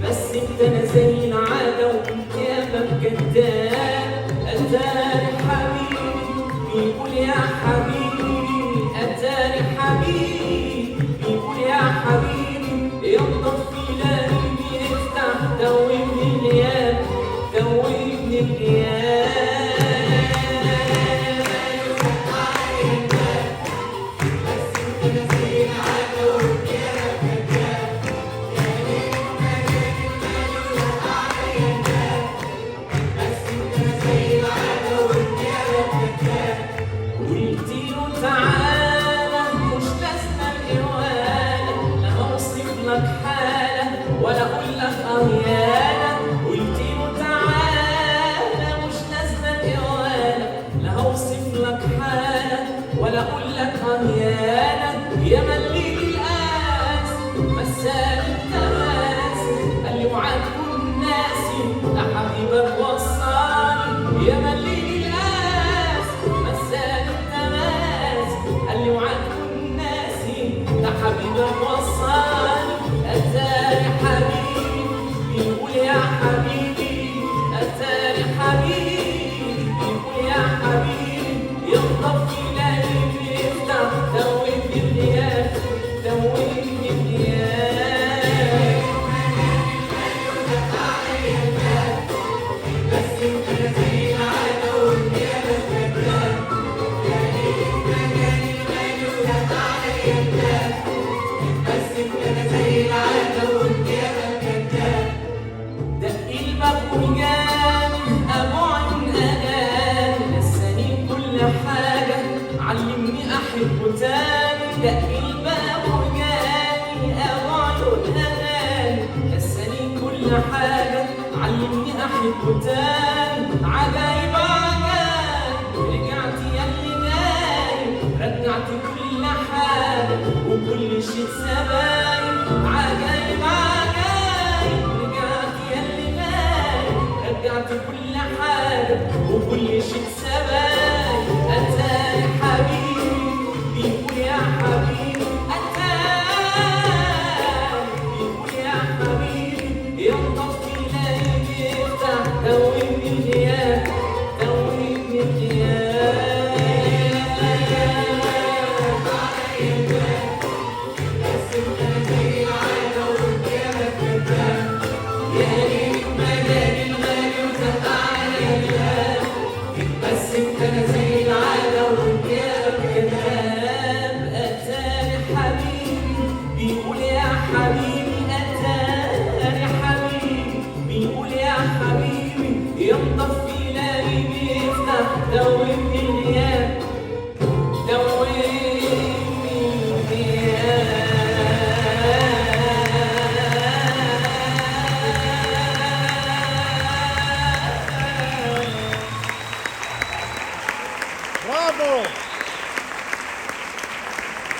بس انت انا زي العاده وانت ياما كداب. اتاري حبيبي بيقول يا حبيبي، اتاري حبيبي بيقول يا حبيبي، يلا في ليالي افتح دوبني الغياب، دوبني الغياب. ولا اقول لك يانا، قلت له تعالى مش لازمه اقوالك، لا هوصف لك حالك ولا اقول لك يانا. يا مليك القاس مسال التماس، قال لي وعد كل ناسي ده حبيبك وصاني. يا مليك القاس مسال التماس، قال لي وعد كل ناسي ده حبيبك وصاني. أتاري حبيبي بيقول يا حبيبي، أتاري حبيبي بيقول يا حبيبي، يخطف في ليالي يفتح دوبني الغياب، دوبني الغياب. بس انت زي العادة والغيابة كداب، مجاني مالي ولك عليا الباب. بس انت زي العادة والغيابة كداب. دق الباب وجاني ابو عين اغاني، نساني كل حاجة علمني احبه تاني. دق الباب وجاني ابو عين اغاني، نساني كل حاجة علمني احبه تاني. عجايب عجايب رجعت ياللي نايم، رجعت كل حاجة وكل شيء سبايب. عجايب عجايب رجعت ياللي نايم، رجعت كل حاجة وكل شيء سبايب.